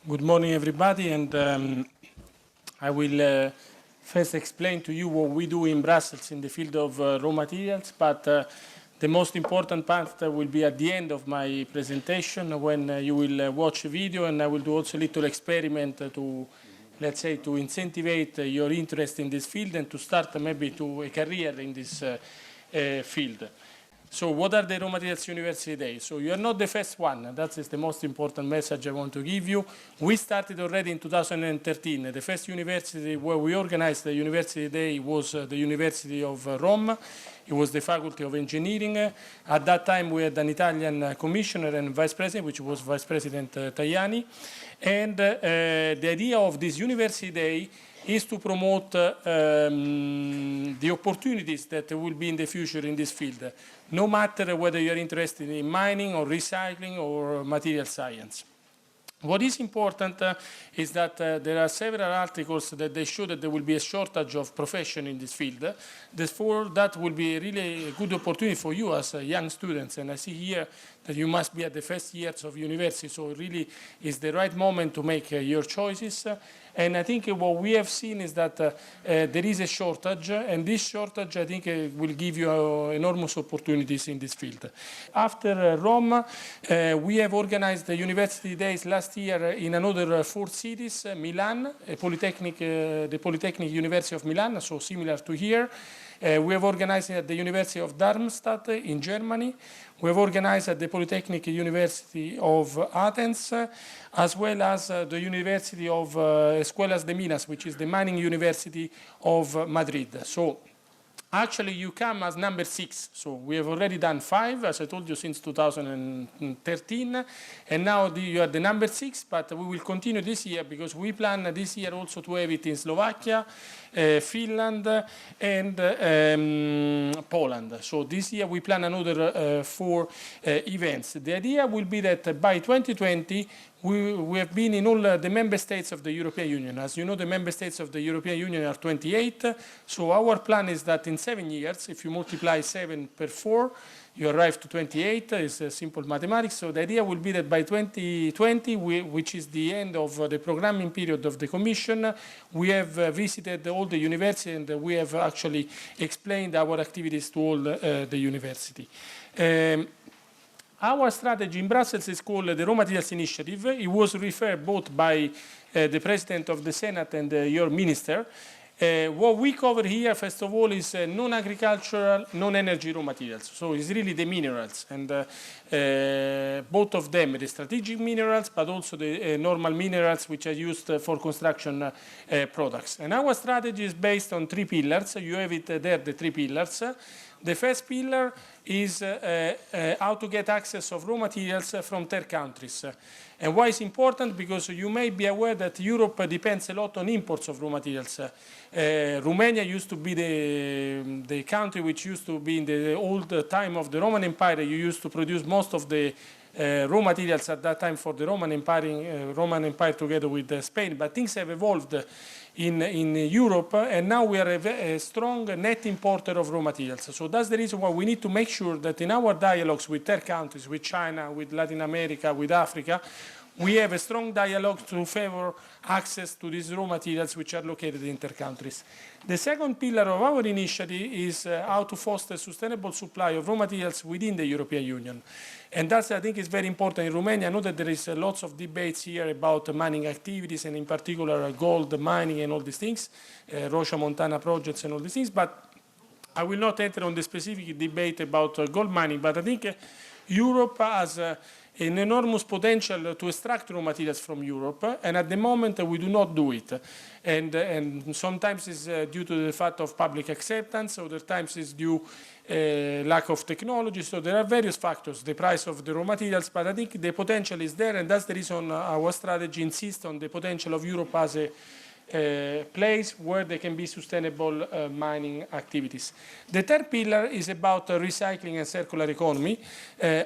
Good morning, everybody, and I will first explain to you what we do in Brussels in the field of raw materials, but the most important part will be at the end of my presentation when you will watch a video, and I will do also a little experiment to, let's say, to incentivize your interest in this field and to start maybe to a career in this field. So what are the Raw Materials University Days? So you are not the first one. That is the most important message I want to give you. We started already in 2013. The first university where we organized the University Day was the University of Rome. It was the Faculty of Engineering. At that time, we had an Italian commissioner and vice president, which was Vice President Tajani. And the idea of this University Day is to promote the opportunities that will be in the future in this field, no matter whether you are interested in mining or recycling or material science. What is important is that there are several articles that they show that there will be a shortage of profession in this field. Therefore, that will be really a good opportunity for you as young students. And I see here that you must be at the first years of university, so it really is the right moment to make your choices. And I think what we have seen is that there is a shortage, and this shortage, I think, will give you enormous opportunities in this field. After Rome, we have organized the University Days last year in another 4 cities, Milan, the Polytechnic University of Milan, so similar to here. We have organized at the University of Darmstadt in Germany. We have organized at the Polytechnic University of Athens, as well as the University of Escuelas de Minas, which is the mining university of Madrid. So actually, you come as number 6. So we have already done 5, as I told you, since 2013. And now you are the number 6, but we will continue this year because we plan this year also to have it in Slovakia, Finland, and Poland. So this year we plan another 4 events. The idea will be that by 2020, we have been in all the member states of the European Union. As you know, the member states of the European Union are 28. So our plan is that in 7 years, if you multiply 7 per 4, you arrive to 28. It's simple mathematics. So the idea will be that by 2020, which is the end of the programming period of the Commission, we have visited all the universities and we have actually explained our activities to all the university. Our strategy in Brussels is called the Raw Materials Initiative. It was referred both by the President of the Senate and your Minister. What we cover here, first of all, is non-agricultural, non-energy raw materials. So it's really the minerals, and both of them, the strategic minerals, but also the normal minerals which are used for construction products. And our strategy is based on 3 pillars. You have it there, the 3 pillars. The first pillar is how to get access of raw materials from third countries. And why it's important? Because you may be aware that Europe depends a lot on imports of raw materials. Romania used to be the country which used to be in the old time of the Roman Empire. You used to produce most of the raw materials at that time for the Roman Empire together with Spain. But things have evolved in Europe, and now we are a strong net importer of raw materials. So that's the reason why we need to make sure that in our dialogues with third countries, with China, with Latin America, with Africa, we have a strong dialogue to favor access to these raw materials which are located in third countries. The second pillar of our initiative is how to foster sustainable supply of raw materials within the European Union. And that's, I think, is very important in Romania. I know that there is lots of debates here about mining activities, and in particular gold mining and all these things, Rocha Montana projects and all these things, but I will not enter on the specific debate about gold mining, but I think Europe has an enormous potential to extract raw materials from Europe, and at the moment we do not do it. And sometimes it's due to the fact of public acceptance, other times it's due lack of technology. So there are various factors, the price of the raw materials, but I think the potential is there, and that's the reason our strategy insists on the potential of Europe as a place where there can be sustainable mining activities. The third pillar is about recycling and circular economy.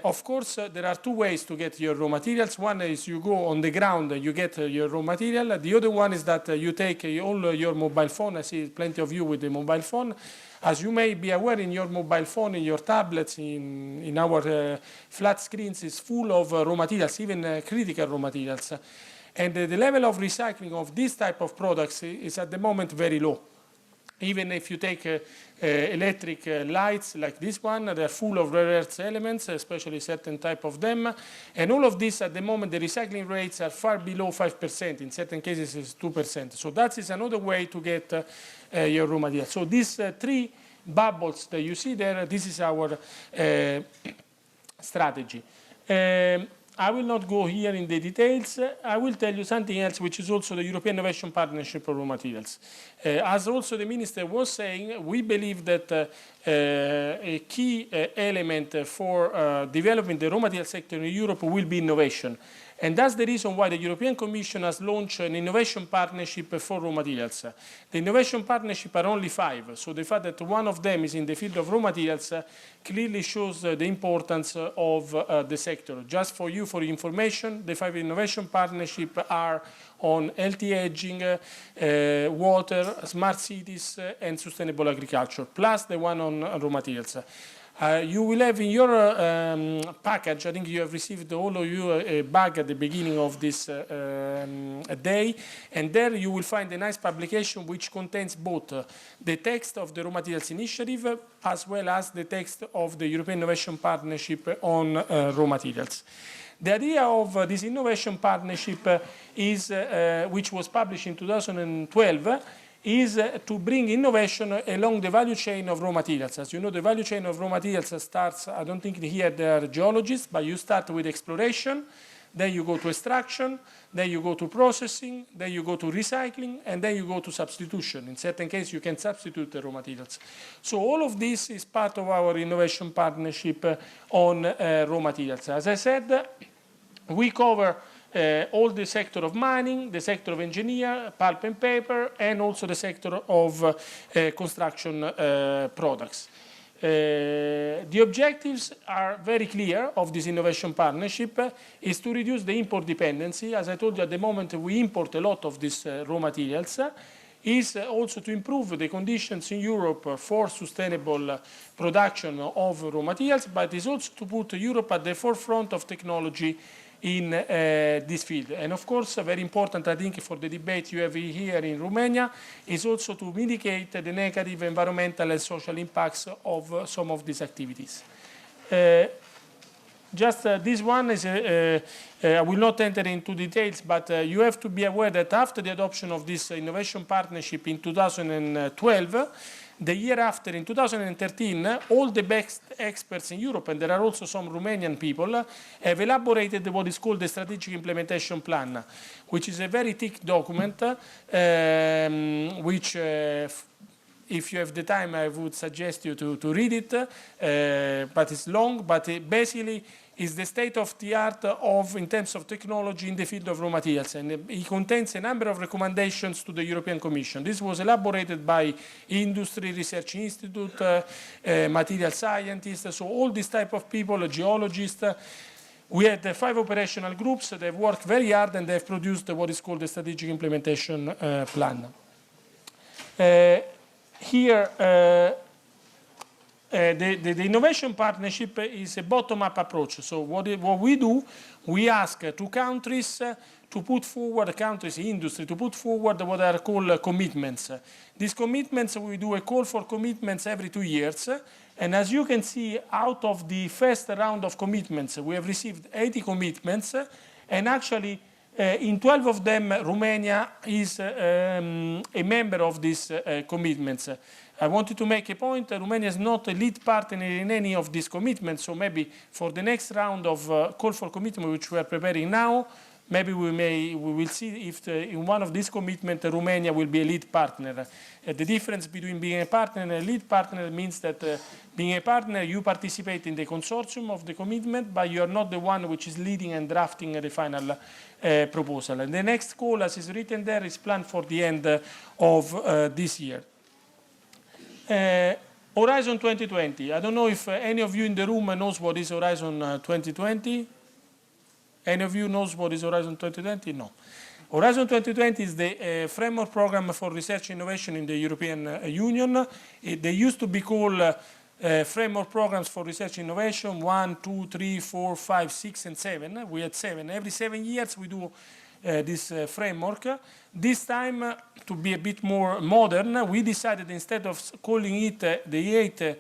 Of course, there are 2 ways to get your raw materials. One is you go on the ground, you get your raw material. The other one is that you take all your mobile phone. I see plenty of you with the mobile phone. As you may be aware, in your mobile phone, in your tablets, in our flat screens, is full of raw materials, even critical raw materials. And the level of recycling of this type of products is at the moment very low. Even if you take electric lights like this one, they're full of rare earth elements, especially certain type of them. And all of this, at the moment, the recycling rates are far below 5%. In certain cases, it's 2%. So that is another way to get your raw material. So these three bubbles that you see there, this is our strategy. I will not go here in the details. I will tell you something else, which is also the European Innovation Partnership for Raw Materials. As also the Minister was saying, we believe that a key element for developing the raw material sector in Europe will be innovation. And that's the reason why the European Commission has launched an innovation partnership for raw materials. The innovation partnership are only 5, so the fact that one of them is in the field of raw materials clearly shows the importance of the sector. Just for you, for information, the 5 innovation partnerships are on LT hedging, water, smart cities, and sustainable agriculture, plus the one on raw materials. You will have in your package, I think you have received all of you a bag at the beginning of this day, and there you will find a nice publication which contains both the text of the Raw Materials Initiative as well as the text of the European Innovation Partnership on raw materials. The idea of this innovation partnership is, which was published in 2012, is to bring innovation along the value chain of raw materials. As you know, the value chain of raw materials starts, I don't think here there are geologists, but you start with exploration, then you go to extraction, then you go to processing, then you go to recycling, and then you go to substitution. In certain cases, you can substitute the raw materials. So all of this is part of our innovation partnership on raw materials. As I said, we cover all the sector of mining, the sector of engineer, pulp and paper, and also the sector of construction products. The objectives are very clear of this innovation partnership, is to reduce the import dependency. As I told you, at the moment we import a lot of these raw materials. Is also to improve the conditions in Europe for sustainable production of raw materials, but is also to put Europe at the forefront of technology in this field. And of course, very important, I think, for the debate you have here in Romania, is also to mitigate the negative environmental and social impacts of some of these activities. This one is, I will not enter into details, but you have to be aware that after the adoption of this innovation partnership in 2012, the year after, in 2013, all the best experts in Europe, and there are also some Romanian people, have elaborated what is called the Strategic Implementation Plan, which is a very thick document, which, if you have the time, I would suggest you to read it, but it's long, but basically is the state of the art in terms of technology in the field of raw materials, and it contains a number of recommendations to the European Commission. This was elaborated by Industry Research Institute, material scientists, so all these type of people, geologists. We had 5 operational groups. They've worked very hard and they've produced what is called the Strategic Implementation Plan. Here, the innovation partnership is a bottom-up approach. So what we do, we ask to countries to put forward, industry, to put forward what are called commitments. These commitments, we do a call for commitments every 2 years. And as you can see, out of the first round of commitments, we have received 80 commitments. And actually, in 12 of them, Romania is a member of these commitments. I wanted to make a point that Romania is not a lead partner in any of these commitments, so maybe for the next round of call for commitment, which we are preparing now, maybe we will see if in one of these commitments Romania will be a lead partner. The difference between being a partner and a lead partner means that being a partner, you participate in the consortium of the commitment, but you are not the one which is leading and drafting the final proposal. And the next call, as is written there, is planned for the end of this year. Horizon 2020. I don't know if any of you in the room knows what is Horizon 2020. Any of you knows what is Horizon 2020? No. Horizon 2020 is the framework program for research and innovation in the European Union. They used to be called framework programs for research and innovation, 1, 2, 3, 4, 5, 6, and 7. We had 7. Every 7 years we do this framework. This time, to be a bit more modern, we decided instead of calling it the 8th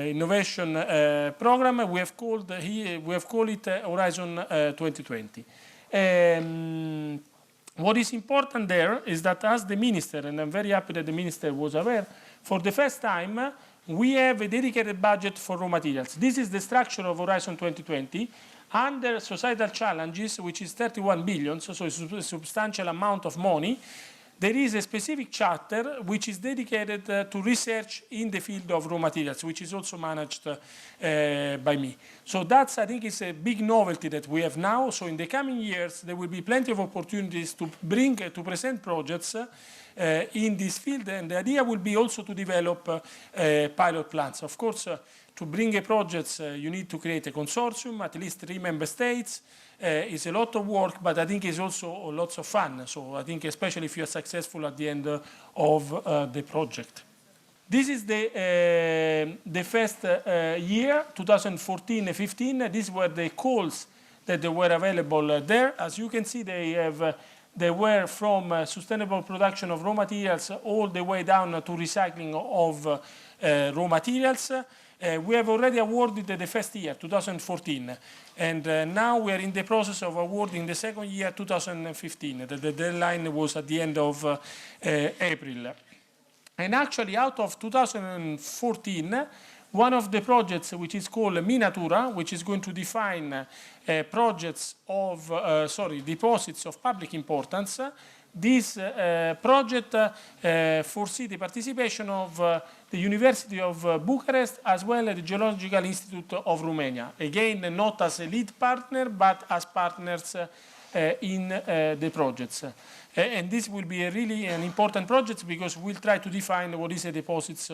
innovation program, we have called it Horizon 2020. What is important there is that as the minister, and I'm very happy that the minister was aware, for the first time we have a dedicated budget for raw materials. This is the structure of Horizon 2020. Under societal challenges, which is 31 billion, so it's a substantial amount of money, there is a specific chapter which is dedicated to research in the field of raw materials, which is also managed by me. So that's, I think, is a big novelty that we have now. So in the coming years, there will be plenty of opportunities to present projects in this field, and the idea will be also to develop pilot plans. Of course, to bring a project, you need to create a consortium, at least 3 member states. It's a lot of work, but I think it's also lots of fun. So I think especially if you're successful at the end of the project. This is the first year, 2014-15. These were the calls that were available there. As you can see, they were from sustainable production of raw materials all the way down to recycling of raw materials. We have already awarded the first year, 2014, and now we are in the process of awarding the second year, 2015. The deadline was at the end of April. And actually, out of 2014, one of the projects, which is called Minatura, which is going to define deposits of public importance, this project foresees the participation of the University of Bucharest as well as the Geological Institute of Romania. Again, not as a lead partner, but as partners in the projects. And this will be really an important project because we'll try to define what is a deposits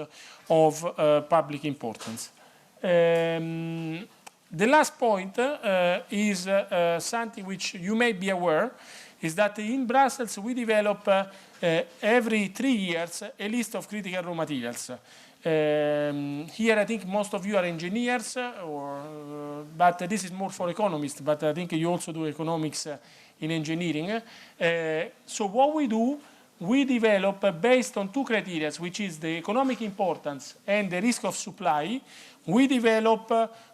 of public importance. The last point is something which you may be aware, is that in Brussels we develop every 3 years a list of critical raw materials. Here I think most of you are engineers, but this is more for economists, but I think you also do economics in engineering. So what we do, we develop based on 2 criteria, which is the economic importance and the risk of supply. We develop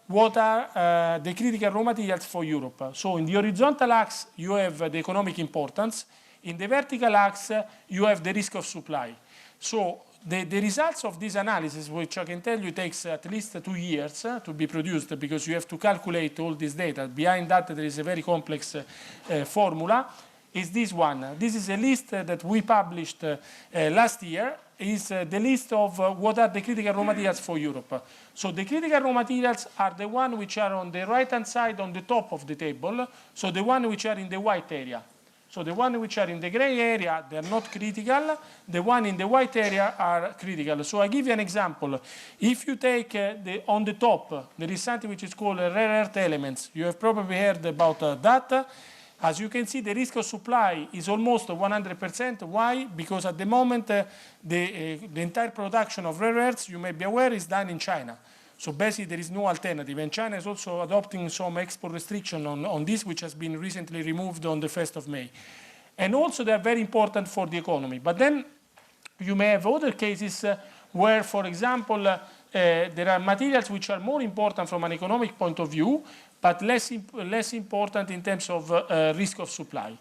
what are the critical raw materials for Europe. So in the horizontal axis, you have the economic importance. In the vertical axis, you have the risk of supply. So the results of this analysis, which I can tell you takes at least 2 years to be produced because you have to calculate all this data. Behind that, there is a very complex formula, is this one. This is a list that we published last year. Is the list of what are the critical raw materials for Europe. So the critical raw materials are the ones which are on the right-hand side on the top of the table, so the ones which are in the white area. So the ones which are in the gray area, they are not critical. The ones in the white area are critical. So I give you an example. If you take on the top, there is something which is called rare earth elements. You have probably heard about that. As you can see, the risk of supply is almost 100%. Why? Because at the moment, the entire production of rare earths, you may be aware, is done in China. So basically, there is no alternative. And China is also adopting some export restriction on this, which has been recently removed on the 1st of May. And also, they are very important for the economy. But then you may have other cases where, for example, there are materials which are more important from an economic point of view, but less important in terms of risk of supply.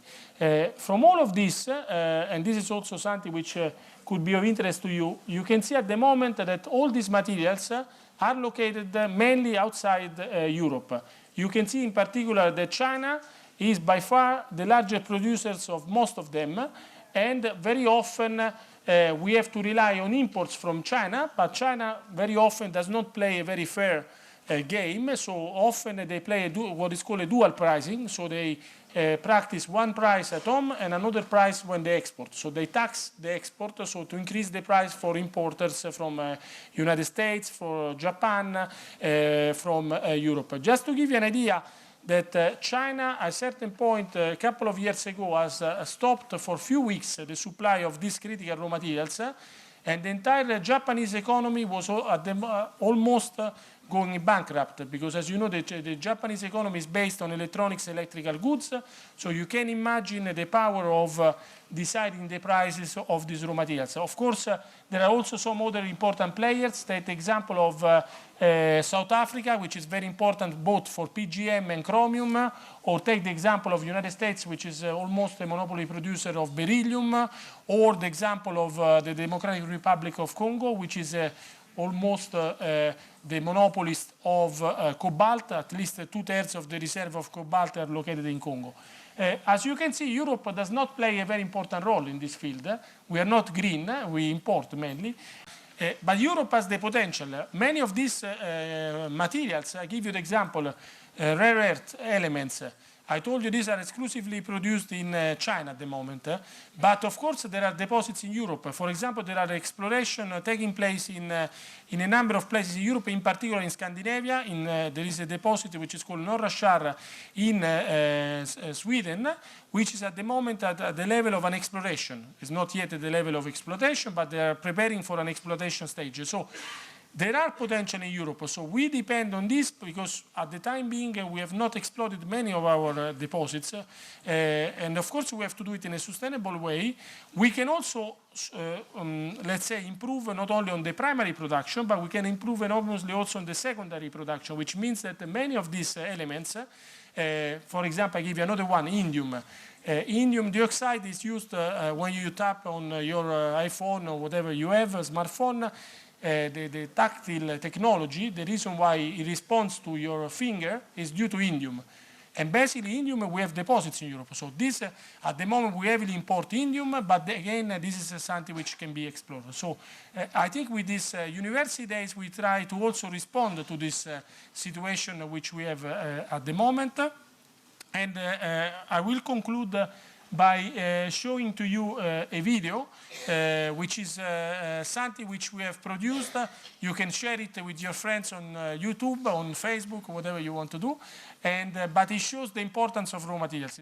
From all of this, and this is also something which could be of interest to you, you can see at the moment that all these materials are located mainly outside Europe. You can see in particular that China is by far the largest producers of most of them, and very often we have to rely on imports from China, but China very often does not play a very fair game, so often they play what is called a dual pricing, so they practice one price at home and another price when they export. So they tax the export, so to increase the price for importers from United States, for Japan, from Europe. Just to give you an idea, that China, at a certain point, a couple of years ago, has stopped for a few weeks the supply of these critical raw materials, and the entire Japanese economy was almost going bankrupt, because as you know, the Japanese economy is based on electronics, electrical goods, so you can imagine the power of deciding the prices of these raw materials. Of course, there are also some other important players. Take the example of South Africa, which is very important both for PGM and chromium, or take the example of the United States, which is almost a monopoly producer of beryllium, or the example of the Democratic Republic of Congo, which is almost the monopolist of cobalt. At least 2/3 of the reserve of cobalt are located in Congo. As you can see, Europe does not play a very important role in this field. We are not green, we import mainly. But Europe has the potential. Many of these materials, I give you the example, rare earth elements. I told you these are exclusively produced in China at the moment, but of course there are deposits in Europe. For example, there are exploration taking place in a number of places in Europe, in particular in Scandinavia. There is a deposit which is called Norra Kärr in Sweden, which is at the moment at the level of an exploration. It's not yet at the level of exploitation, but they are preparing for an exploitation stage. So there are potential in Europe, so we depend on this because at the time being we have not exploited many of our deposits, and of course we have to do it in a sustainable way. We can also, let's say, improve not only on the primary production, but we can improve enormously also on the secondary production, which means that many of these elements, for example, I give you another one, indium. Indium dioxide is used when you tap on your iPhone or whatever you have, a smartphone. The tactile technology, the reason why it responds to your finger is due to indium. And basically indium, we have deposits in Europe. So this, at the moment, we heavily import indium, but again, this is something which can be explored. So I think with these university days, we try to also respond to this situation which we have at the moment. And I will conclude by showing to you a video, which is something which we have produced. You can share it with your friends on YouTube, on Facebook, whatever you want to do. But it shows the importance of raw materials.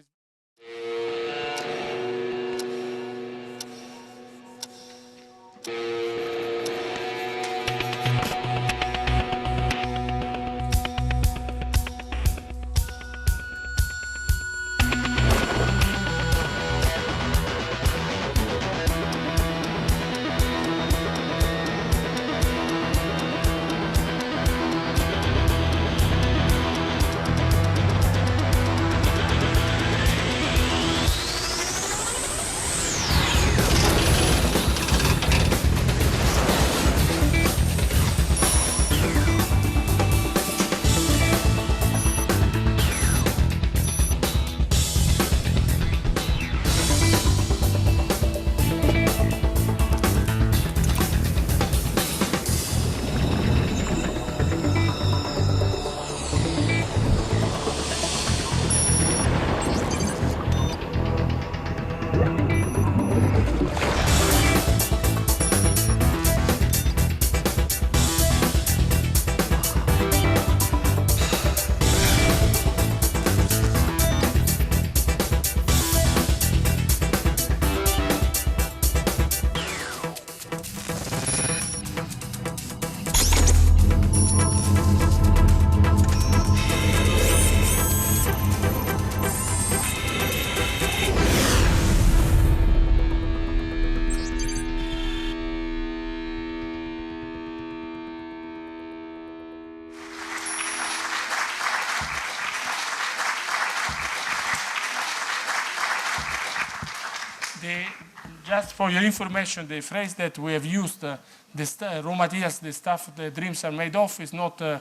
Just for your information, the phrase that we have used, raw materials, the stuff the dreams are made of, is not a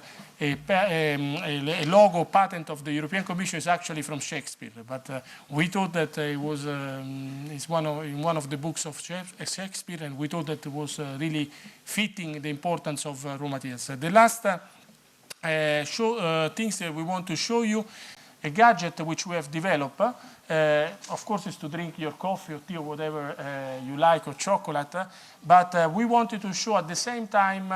logo patent of the European Commission. It's actually from Shakespeare. But we thought that it was it's in one of the books of Shakespeare, and we thought that it was really fitting the importance of raw materials. The last things that we want to show you, a gadget which we have developed, of course, is to drink your coffee or tea or whatever you like, or chocolate, but we wanted to show at the same time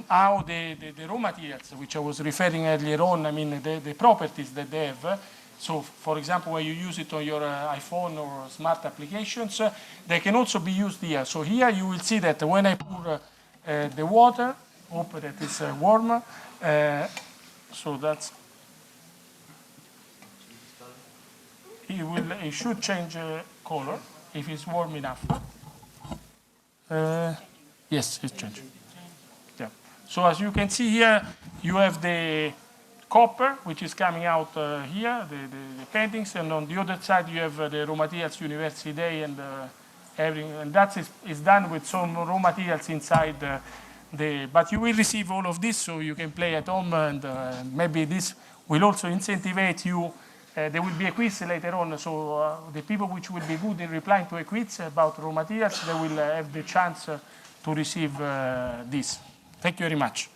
how the raw materials, which I was referring earlier on, I mean the properties that they have. So, for example, when you use it on your iPhone or smart applications, they can also be used here. So here you will see that when I pour the water, hope that it's warm. So that's, it should change color if it's warm enough. Yes, it's changing. Yeah. So as you can see here, you have the copper, which is coming out here, the paintings, and on the other side you have the raw materials University Day and everything, and that is done with some raw materials inside but you will receive all of this, so you can play at home, and maybe this will also incentivize you. There will be a quiz later on, so the people which will be good in replying to a quiz about raw materials, they will have the chance to receive this. Thank you very much.